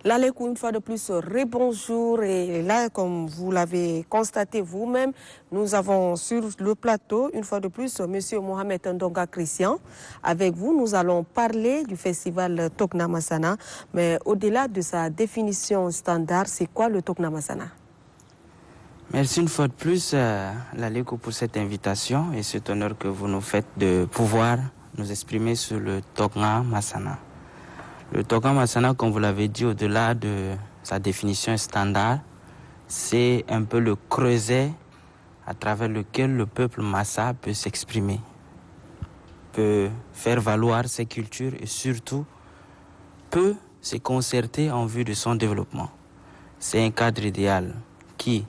Lalekou, une fois de plus, rebonjour. Et là, comme vous l'avez constaté vous-même, nous avons sur le plateau, une fois de plus, M. Mohamed Ndonga Christian. Avec vous, nous allons parler du festival Tokna Masana. Mais au-delà de sa définition standard, c'est quoi le Tokna Masana? Merci une fois de plus, Lalekou, pour cette invitation et cet honneur que vous nous faites de pouvoir nous exprimer sur le Tokna Masana. Le Tokna Masana, comme vous l'avez dit, au-delà de sa définition standard, c'est un peu le creuset à travers lequel le peuple Massa peut s'exprimer, peut faire valoir ses cultures et surtout peut se concerter en vue de son développement. C'est un cadre idéal qui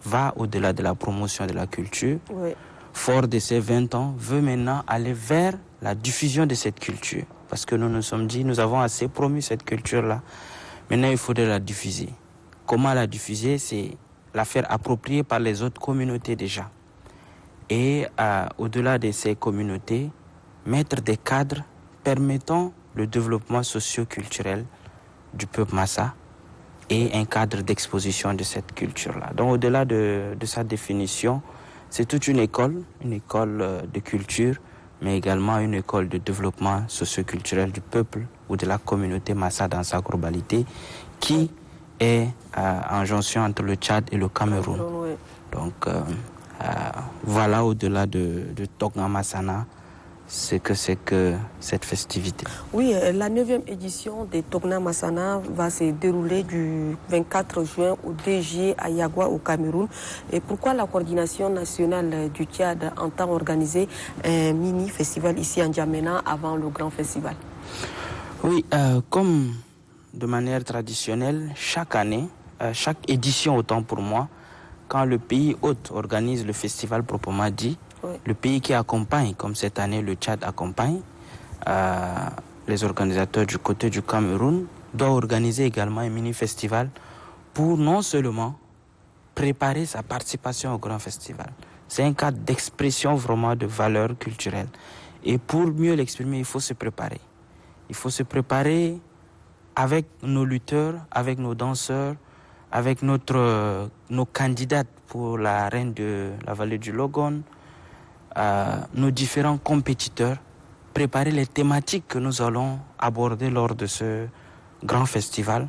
va au-delà de la promotion de la culture. Oui. Fort de ses 20 ans, veut maintenant aller vers la diffusion de cette culture. Parce que nous nous sommes dit, nous avons assez promu cette culture-là. Maintenant, il faudrait la diffuser. Comment la diffuser? C'est la faire approprier par les autres communautés déjà. Et au-delà de ces communautés, mettre des cadres permettant le développement socio-culturel du peuple Massa et un cadre d'exposition de cette culture-là. Donc au-delà de sa définition, c'est toute une école de culture, mais également une école de développement socio-culturel du peuple ou de la communauté Massa dans sa globalité, qui est en jonction entre le Tchad et le Cameroun. Oui. Donc voilà, au-delà de Tokna Masana, c'est que cette festivité. Oui, la 9e édition des Tokna Masana va se dérouler du 24 juin au 2 juillet à Yagwa au Cameroun. Et pourquoi la coordination nationale du Tchad entend organiser un mini-festival ici en Djamena avant le grand festival? Oui, comme de manière traditionnelle, chaque année, chaque édition autant pour moi, quand le pays hôte organise le festival proprement dit, oui, le pays qui accompagne, comme cette année le Tchad accompagne, les organisateurs du côté du Cameroun doivent organiser également un mini-festival pour non seulement préparer sa participation au grand festival. C'est un cadre d'expression vraiment de valeurs culturelles. Et pour mieux l'exprimer, il faut se préparer. Il faut se préparer avec nos lutteurs, avec nos danseurs, avec nos candidates pour la reine de la vallée du Logon, nos différents compétiteurs, préparer les thématiques que nous allons aborder lors de ce grand festival,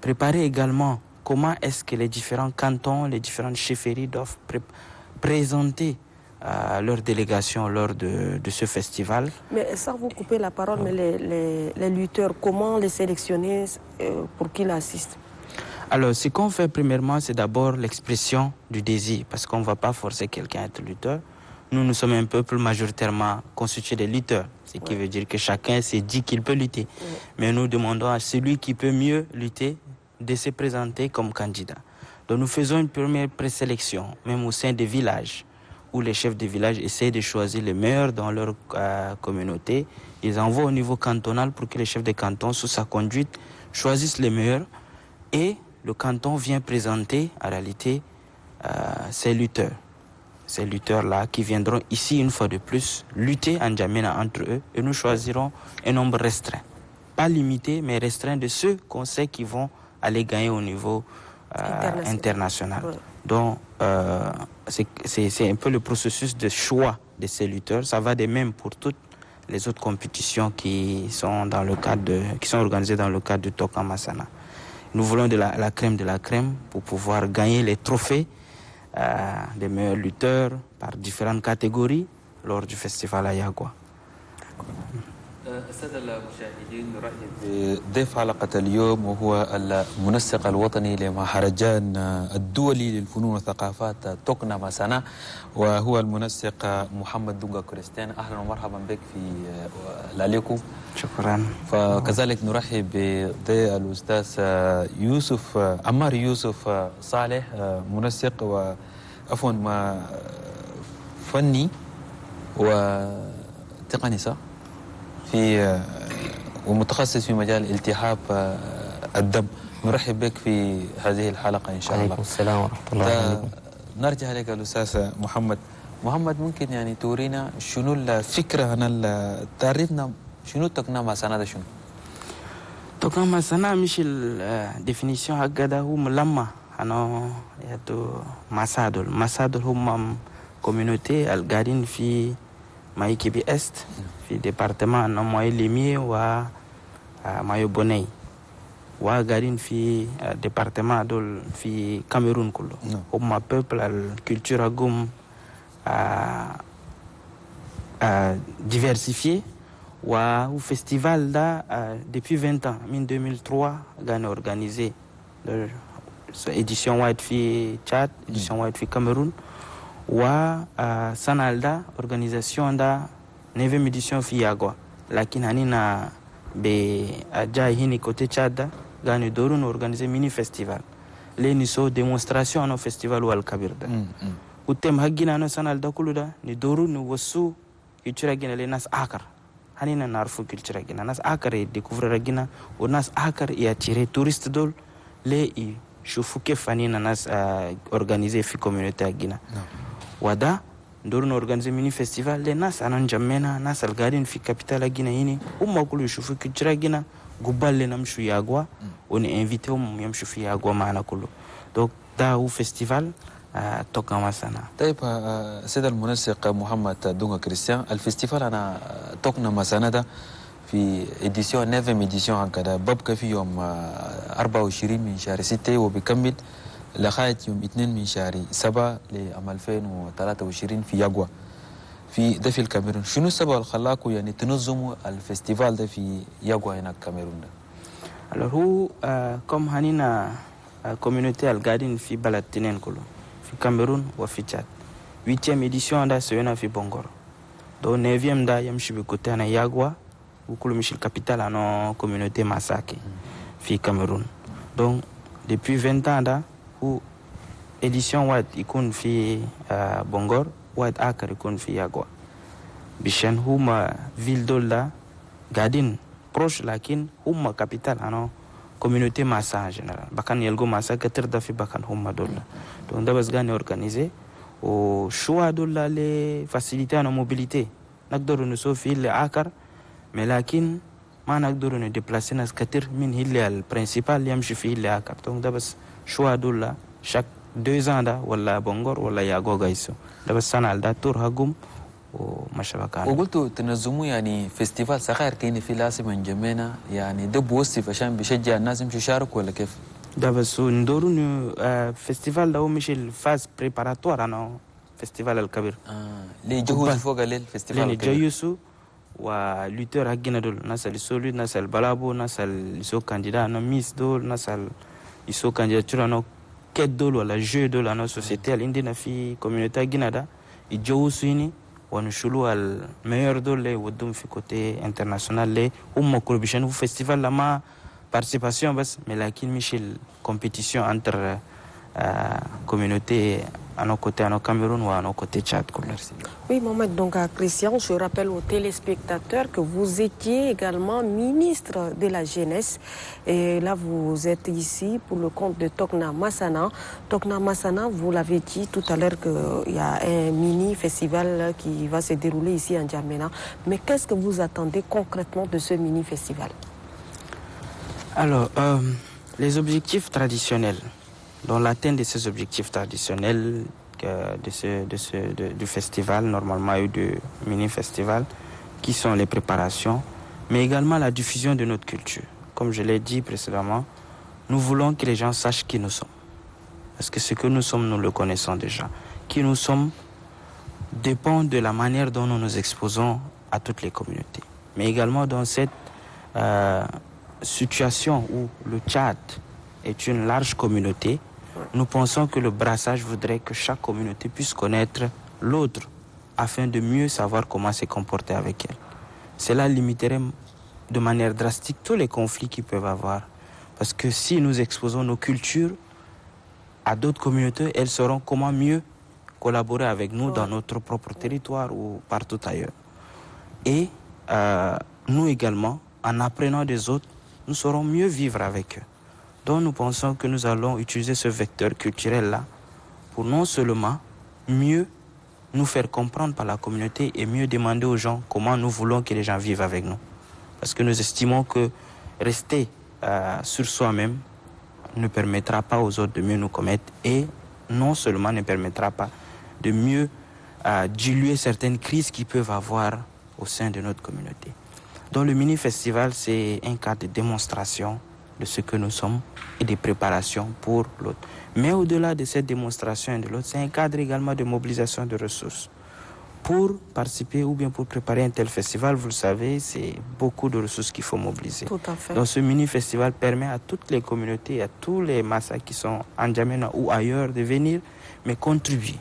préparer également comment est-ce que les différents cantons, les différentes chefferies doivent présenter leur délégation lors de ce festival. Mais sans vous couper la parole, mais les lutteurs, comment les sélectionner pour qu'ils assistent? Alors, ce qu'on fait premièrement, c'est d'abord l'expression du désir, parce qu'on ne va pas forcer quelqu'un à être lutteur. Nous sommes un peuple majoritairement constitué de lutteurs, ce qui veut dire que chacun s'est dit qu'il peut lutter. Mais nous demandons à celui qui peut mieux lutter de se présenter comme candidat. Donc nous faisons une première présélection, même au sein des villages, où les chefs de village essaient de choisir les meilleurs dans leur communauté. Ils envoient au niveau cantonal pour que les chefs de canton, sous sa conduite, choisissent les meilleurs. Et le canton vient présenter, en réalité, ces lutteurs. Ces lutteurs-là qui viendront ici, une fois de plus, lutter en Djamena entre eux. Et nous choisirons un nombre restreint. Pas limité, mais restreint de ceux qu'on sait qui vont aller gagner au niveau international. Ouais. Donc, c'est un peu le processus de choix de ces lutteurs. Ça va de même pour toutes les autres compétitions qui sont organisées dans le cadre du Tokna Masana. Nous voulons de la crème de la crème pour pouvoir gagner les trophées des meilleurs lutteurs par différentes catégories lors du festival à Yagwa. السادة المشاهدين نرحب بضيف حلقة اليوم وهو المنسق الوطني لمهرجان الدولي للفنون والثقافات توكنا مسانا وهو المنسق محمد دونغا كريستيان. أهلا ومرحبا بك في لاليكو. شكرا. فكذلك نرحب بالأستاذ يوسف عمار يوسف صالح منسق وعفوا فني وتقني صح؟ ومتخصص في مجال التهاب الدم. نرحب بك في هذه الحلقة إن شاء الله. عليكم السلام ورحمة الله وبركاته. نرجع لك الأستاذ محمد. ممكن يعني تورينا شنو الفكرة تعرفنا شنو تقنا مسانا ده شنو؟ Tokna masana Michel définition hagada hum lamma ano yato masadol hum communauté algarin fi Maïkibi Est fi département no moy limier wa mayo bonay wa garin fi département dol fi Cameroun kulo hum peuple al culture agum diversifié wa au festival da depuis 20 ans, en 2003 gane organisé édition white fi Tchad, édition white fi Cameroun wa sanalda organisation da 9e édition fi Yagwa lakini hanina be aja hini côté Tchad gane dorun organisé mini festival le ni so démonstration no festival wal kabirda utem hagina no sanalda kuluda ni dorun ni wasu culture gina le nas akar hanina narfu culture gina nas akar e découvrir gina o nas akar e attirer touriste dol le i shufu ke fanina nas organiser fi communauté gina wada ndorun organiser mini festival le nas anan jamena nas algarin fi capitale gina yini umma kulu shufu culture gina guballe namshu Yagwa on invité yamshu fi Yagwa maana kulu donc da u festival توقع مثلا. طيب سيد المنسق محمد دونغا كريستيان الفيستيفال أنا توقنا مثلا ده في إديسيون 9 إديسيون هكذا ببقى في يوم 24 من شهر 6 وبيكمل لغاية يوم 2 من شهر 7 لعام 2023 في ياغوا في ده في الكاميرون. شنو السبب اللي خلاكم يعني تنظموا الفيستيفال ده في ياغوا هنا الكاميرون ده؟ Alors هو comme هنينا communauté algadine في بلد تنين كله في كاميرون وفي تشاد 8e édition da سوينا في بونغور donc 9e da يمشي بكوتي أنا ياغوا وكل مش الكابيتال أنا communauté Masaki في كاميرون donc depuis 20 ans da هو édition واحد يكون في بونغور واحد آخر يكون في ياغوا بيشان هما فيل دول دا قاعدين proche لكن هما كابيتال أنا communauté Massa en général. Bakan yelgo Massa keter da fi bakan huma dolla. Donc da bas gane organisé au choix dolla les faciliter la mobilité. Nakdoru no so fi le akar mais lakin ma nakdoru no déplacer nas keter min hille al principal yamshi fi le akar. Donc da bas choix dolla chaque 2 ans da wala bongor wala yago gaiso. Da bas sanal da tour hagum ومشابكان. وقلتوا تنظموا يعني فيستيفال صغير كاين في لازم انجمينا يعني ده بوصف عشان بيشجع الناس يمشوا يشاركوا ولا كيف؟ ده بس ندورو فيستيفال ده هو مش الفاز بريباراتوار انا فيستيفال الكبير. ليه جهوز فوق الفيستيفال الكبير؟ لين جيوسو ولوتر حقنا دول ناس اللي سولو ناس البلابو ناس اللي سو كانديدا انا ميس دول ناس اللي سو كانديداتور انا كيت دول ولا جو دول انا سوسيتي اللي عندنا في كوميونيتي حقنا ده يجوسو هنا ونشلو الميور دول ودهم في كوتي انترناسيونال لي هم كل بيشانو فيستيفال لما participation بس mais مش الكومبيتيشن انتر communauté à nos côtés, à nos Cameroun ou à nos côtés Tchad. Oui, Mohamed Donga Christian, je rappelle aux téléspectateurs que vous étiez également ministre de la Jeunesse. Et là, vous êtes ici pour le compte de Tokna Massana. Tokna Massana, vous l'avez dit tout à l'heure qu'il y a un mini-festival qui va se dérouler ici en Djamena. Mais qu'est-ce que vous attendez concrètement de ce mini-festival? Alors, les objectifs traditionnels. Dans l'atteinte de ces objectifs traditionnels du festival, normalement, ou du mini-festival, qui sont les préparations, mais également la diffusion de notre culture. Comme je l'ai dit précédemment, nous voulons que les gens sachent qui nous sommes. Parce que ce que nous sommes, nous le connaissons déjà. Qui nous sommes dépend de la manière dont nous nous exposons à toutes les communautés. Mais également dans cette situation où le Tchad est une large communauté, nous pensons que le brassage voudrait que chaque communauté puisse connaître l'autre afin de mieux savoir comment se comporter avec elle. Cela limiterait de manière drastique tous les conflits qu'ils peuvent avoir. Parce que si nous exposons nos cultures à d'autres communautés, elles sauront comment mieux collaborer avec nous dans notre propre territoire ou partout ailleurs. Et nous également, en apprenant des autres, nous saurons mieux vivre avec eux. Donc nous pensons que nous allons utiliser ce vecteur culturel-là pour non seulement mieux nous faire comprendre par la communauté et mieux demander aux gens comment nous voulons que les gens vivent avec nous. Parce que nous estimons que rester sur soi-même ne permettra pas aux autres de mieux nous commettre et non seulement ne permettra pas de mieux diluer certaines crises qu'ils peuvent avoir au sein de notre communauté. Donc le mini-festival, c'est un cadre de démonstration de ce que nous sommes et de préparation pour l'autre. Mais au-delà de cette démonstration et de l'autre, c'est un cadre également de mobilisation de ressources. Pour participer ou bien pour préparer un tel festival, vous le savez, c'est beaucoup de ressources qu'il faut mobiliser. Tout à fait. Donc ce mini-festival permet à toutes les communautés, à tous les massas qui sont en N'Djamena ou ailleurs de venir, mais contribuer.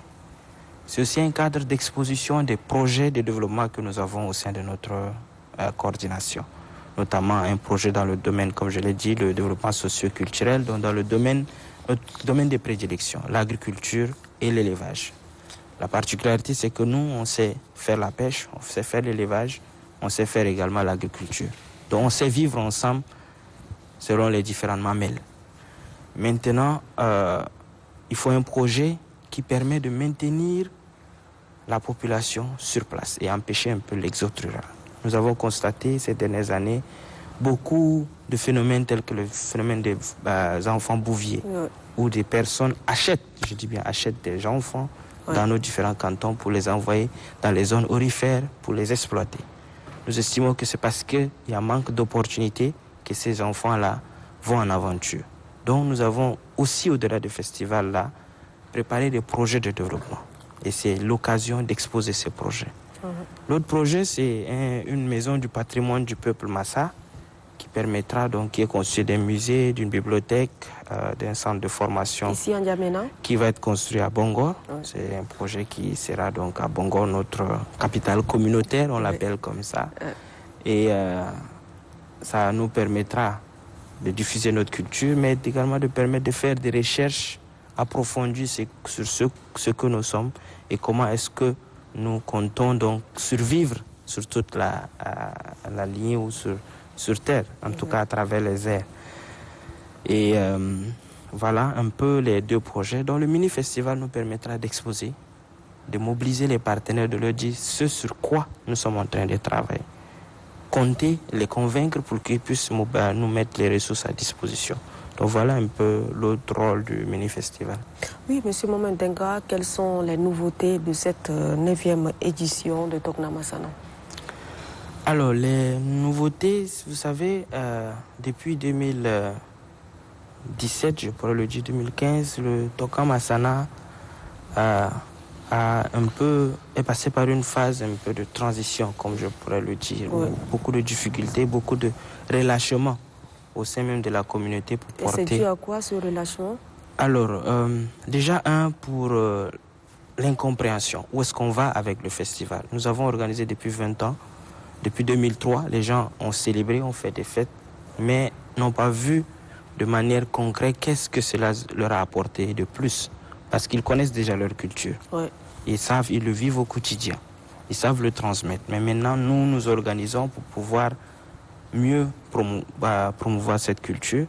C'est aussi un cadre d'exposition des projets de développement que nous avons au sein de notre coordination. Notamment un projet dans le domaine, comme je l'ai dit, le développement socio-culturel, donc dans le domaine, notre domaine de prédilection, l'agriculture et l'élevage. La particularité, c'est que nous, on sait faire la pêche, on sait faire l'élevage, on sait faire également l'agriculture. Donc on sait vivre ensemble selon les différentes mamelles. Maintenant, il faut un projet qui permet de maintenir la population sur place et empêcher un peu l'exode rural. Nous avons constaté ces dernières années beaucoup de phénomènes tels que le phénomène des enfants bouviers, où des personnes achètent, je dis bien achètent des enfants dans nos différents cantons pour les envoyer dans les zones aurifères pour les exploiter. Nous estimons que c'est parce qu'il y a un manque d'opportunités que ces enfants-là vont en aventure. Donc nous avons aussi, au-delà du festival-là, préparé des projets de développement. Et c'est l'occasion d'exposer ces projets. L'autre projet, c'est une maison du patrimoine du peuple Massa qui permettra donc, qui est constitué d'un musée, d'une bibliothèque, d'un centre de formation. Ici en N'Djamena. Qui va être construit à Bongor. C'est un projet qui sera donc à Bongor, notre capitale communautaire, on l'appelle comme ça. Et ça nous permettra de diffuser notre culture, mais également de permettre de faire des recherches approfondies sur ce que nous sommes et comment est-ce que nous comptons donc survivre sur toute la ligne ou sur terre, en tout cas à travers les airs. Et voilà un peu les deux projets. Donc le mini-festival nous permettra d'exposer, de mobiliser les partenaires, de leur dire ce sur quoi nous sommes en train de travailler. Compter, les convaincre pour qu'ils puissent nous mettre les ressources à disposition. Donc voilà un peu l'autre rôle du mini-festival. Oui, M. Momendenga, quelles sont les nouveautés de cette 9e édition de Tokna Masana? Alors, les nouveautés, vous savez, depuis 2017, je pourrais le dire 2015, le Tokna Masana est passé par une phase un peu de transition, comme je pourrais le dire. Beaucoup de difficultés, beaucoup de relâchement au sein même de la communauté pour porter... Et c'est dû à quoi ce relâchement? Alors, déjà pour l'incompréhension. Où est-ce qu'on va avec le festival? Nous avons organisé depuis 20 ans. Depuis 2003, les gens ont célébré, ont fait des fêtes, mais n'ont pas vu de manière concrète qu'est-ce que cela leur a apporté de plus. Parce qu'ils connaissent déjà leur culture. Ils savent, ils le vivent au quotidien. Ils savent le transmettre. Mais maintenant, nous nous organisons pour pouvoir mieux promouvoir cette culture.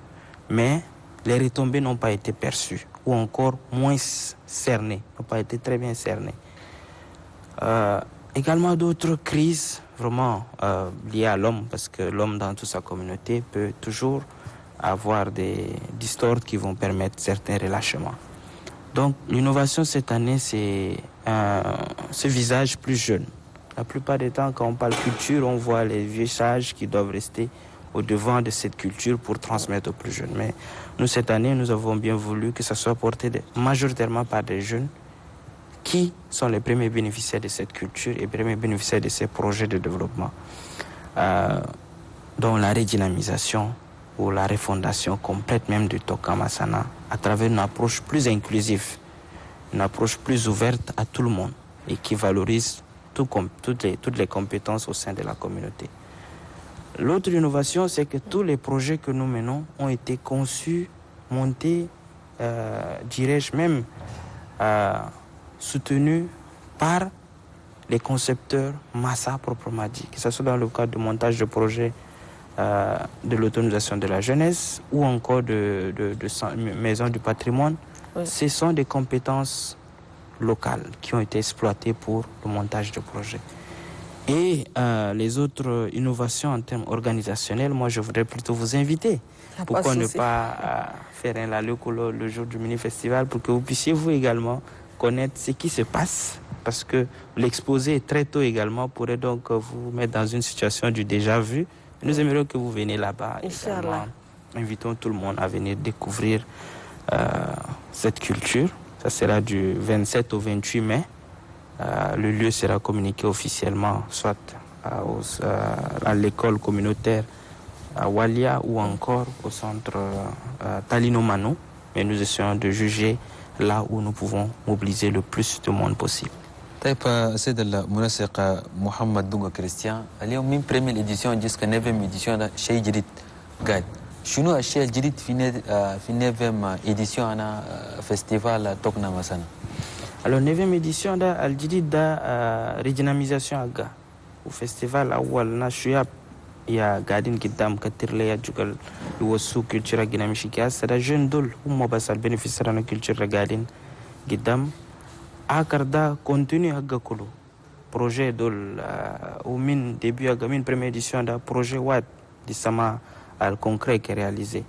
Mais les retombées n'ont pas été perçues. Ou encore moins cernées. N'ont pas été très bien cernées. Également d'autres crises vraiment liées à l'homme. Parce que l'homme dans toute sa communauté peut toujours avoir des distords qui vont permettre certains relâchements. Donc l'innovation cette année, c'est ce visage plus jeune. La plupart des temps, quand on parle culture, on voit les vieux sages qui doivent rester au devant de cette culture pour transmettre aux plus jeunes. Mais nous, cette année, nous avons bien voulu que ça soit porté majoritairement par des jeunes qui sont les premiers bénéficiaires de cette culture et premiers bénéficiaires de ces projets de développement, dont la redynamisation ou la refondation complète même du Tokna Masana à travers une approche plus inclusive, une approche plus ouverte à tout le monde et qui valorise toutes les compétences au sein de la communauté. L'autre innovation, c'est que tous les projets que nous menons ont été conçus, montés, dirais-je même, soutenus par les concepteurs Massa proprement dit, que ce soit dans le cadre de montage de projets de l'autonomisation de la jeunesse ou encore de maison du patrimoine. Ce sont des compétences locales qui ont été exploitées pour le montage de projets. Et les autres innovations en termes organisationnels, moi je voudrais plutôt vous inviter. Pourquoi ne pas faire un Lalokolo le jour du mini-festival pour que vous puissiez vous également connaître ce qui se passe, parce que l'exposé très tôt également pourrait donc vous mettre dans une situation du déjà vu. Nous aimerions que vous veniez là-bas. Invitons tout le monde à venir découvrir cette culture. Ça sera du 27 au 28 mai. Le lieu sera communiqué officiellement soit à l'école communautaire à Walia ou encore au centre Talinomano. Mais nous essayons de juger là où nous pouvons mobiliser le plus de monde possible. طيب سيد المنسق محمد دونغا كريستيان، اليوم من بريمير إديسيون جسكا نيفم إديسيون ده شيء جديد قاعد. شنو الشيء الجديد في نيفم إديسيون أنا فيستيفال توكنا مثلا؟ Alors 9e édition da الجديد ده ريجناميزاسيون أجا وفيستيفال أول ناشياب يا قاعدين قدام كتير ليا جوكال يوسو كولتشرا جينا مشي كاس دا جون دول هم بس البنفيسرانا كولتشرا قاعدين قدام آخر دا كونتينيو هجا كله بروجي دول ومن ديبيو هجا من بريمير إديسيون دا بروجي واد دي سما الكونكري كي رياليزي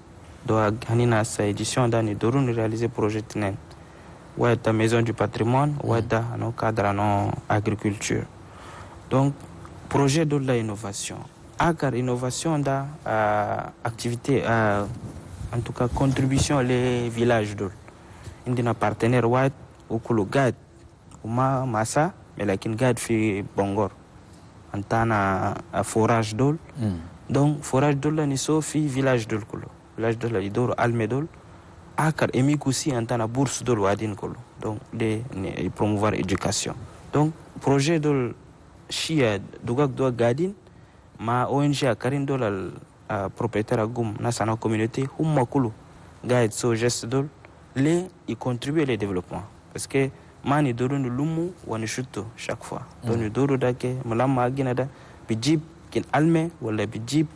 دو هنينا سا إديسيون دا ندورون رياليزي بروجي تنين واد دا ميزون دو باتريمون واد دا نو كادر نو agriculture. Donc projet de la innovation. Agar innovation da activité en tout cas contribution les villages dol. Indina partenaire wat okulu gad uma masa melakin gad fi Bongor antana forage dol. Donc forage dol ni so fi village dol kulo. Village dol li dor almedol. Akar emikusi antana bourse dol wadin kulo. Donc de promouvoir éducation. Donc projet dol chia dugak do gadin ma ONG a karin dol propriétaire à Goum na sana communauté humma kulu guide so geste dol les y contribuer au développement parce que mani doru no lumu woni shutto chaque fois donc ni doru dake malama gina da bijib kin alme wala bijib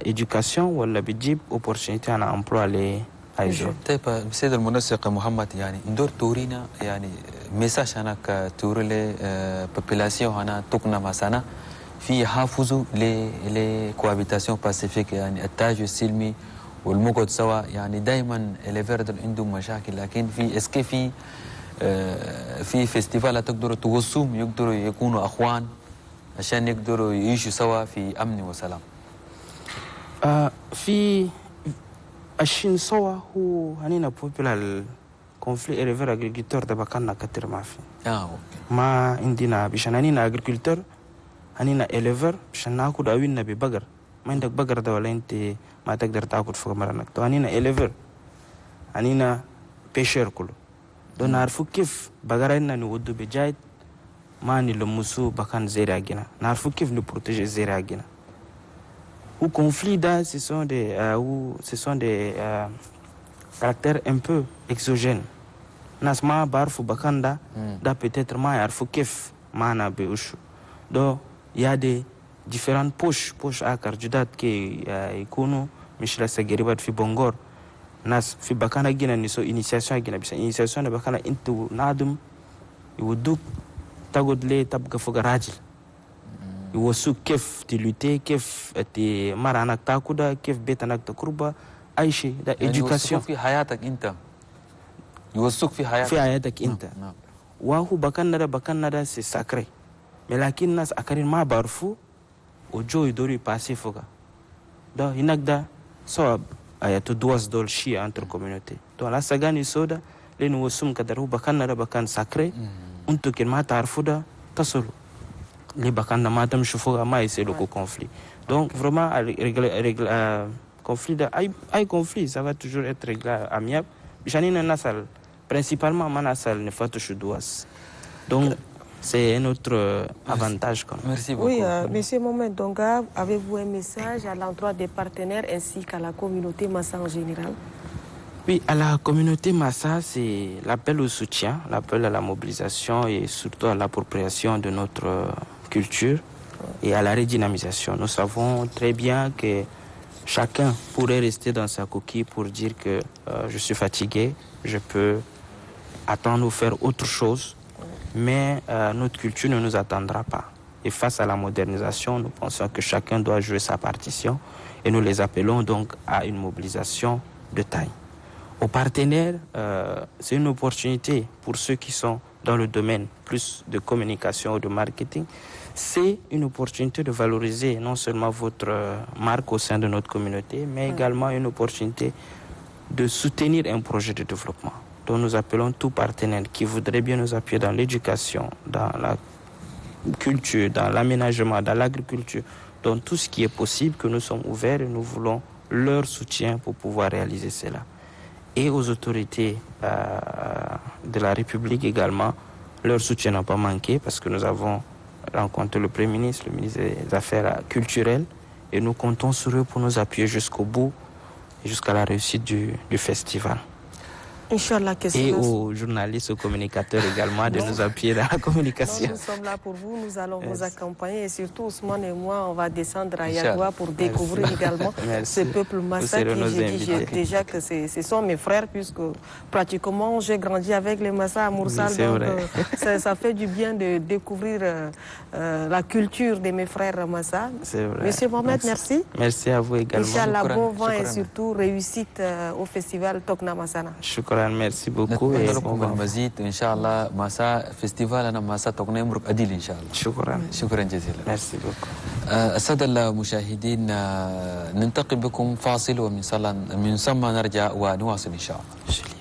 éducation wala bijib opportunité en emploi les ايجو. طيب السيد المنسق محمد يعني ندور تورينا يعني ميساج هناك توري بوبولاسيون هنا توكنا مثلا في حافظوا لكوابيتاسيون باسيفيك يعني التاج السلمي والمقعد سوا يعني دائما الفيردل عندهم مشاكل لكن في اسكي في فيستيفال تقدروا توصوهم يقدروا يكونوا اخوان عشان يقدروا يعيشوا سوا في امن وسلام. في الشين سوا هو هنينا بوبولال conflit éleveur agriculteur da bakana katir mafi ma indina bishan hanina agriculteur hanina éleveur bishan naku da winna bi bagar ma indak bagar da wala inte ma taqdar taakut fuga maranak to hanina éleveur hanina pêcheur kulu do narfu kif bagara inna ni wuddu be jayt ma ni lo musu bakan zera gina narfu kif ni protéger zera gina ou conflit da ce sont des caractères un peu exogènes. Nasma barfu bakanda da peut-être ma yarfu kif mana be ushu. Donc il y a des différentes poches akar judat ke ikunu mishla sageribat fi Bongor nas fi bakana gina ni so initiation gina bisa initiation da bakana intu nadum iwuduk tagodle tabga fuga rajil iwosu kif ti lutter kif ti maranak takuda kif betanak takurba aishi da éducation في حياتك انت يوثق في حياتك انت وهو بكنا ده c'est sacré mais lakin nas akarin ma barfu ojo idori passer foga da hinagda so ayatu duas dol shi entre communauté donc la sagani soda len wosum kadaru bakana da bakan sacré unto kin ma tarfuda tasulu li bakana ma tam shufoga ma essayer le conflit donc vraiment conflit ay conflit ça va toujours être amiable janina nasal principalement manasal ne faut toucher douas donc c'est un autre avantage quand même. Merci beaucoup. Oui, monsieur Mohamed Donga, avez-vous un message à l'endroit des partenaires ainsi qu'à la communauté Massa en général? Oui, à la communauté Massa, c'est l'appel au soutien, l'appel à la mobilisation et surtout à l'appropriation de notre culture et à la redynamisation. Nous savons très bien que chacun pourrait rester dans sa coquille pour dire que je suis fatigué, je peux attendre ou faire autre chose, mais notre culture ne nous attendra pas. Et face à la modernisation, nous pensons que chacun doit jouer sa partition et nous les appelons donc à une mobilisation de taille. Aux partenaires, c'est une opportunité pour ceux qui sont dans le domaine plus de communication ou de marketing. C'est une opportunité de valoriser non seulement votre marque au sein de notre communauté, mais également une opportunité de soutenir un projet de développement dont nous appelons tout partenaire qui voudrait bien nous appuyer dans l'éducation, dans la culture, dans l'aménagement, dans l'agriculture, dans tout ce qui est possible, que nous sommes ouverts et nous voulons leur soutien pour pouvoir réaliser cela. Et aux autorités de la République également, leur soutien n'a pas manqué parce que nous avons rencontré le Premier ministre, le ministre des Affaires culturelles et nous comptons sur eux pour nous appuyer jusqu'au bout et jusqu'à la réussite du festival. Inch'Allah, et aux journalistes, aux communicateurs également de nous appuyer dans la communication. Non, nous sommes là pour vous, nous allons vous accompagner et surtout Ousmane et moi, on va descendre à Yagoua pour découvrir également ce peuple Massa qui, j'ai dit déjà que ce sont mes frères puisque pratiquement j'ai grandi avec les Massa à Moursal, oui, donc ça fait du bien de découvrir la culture de mes frères Massa. Monsieur Mohamed, merci. Merci à vous également. Inch'Allah, bon vent et surtout réussite au festival Tokna Massana. Merci beaucoup. نتمنى المزيد ان شاء الله مساء فيستيفال انا مساء تقنيه يمرق اديل ان شاء الله. شكرا جزيلا. ميرسي بوكو. الساده المشاهدين ننتقل بكم فاصل ومن ثم نرجع ونواصل ان شاء الله.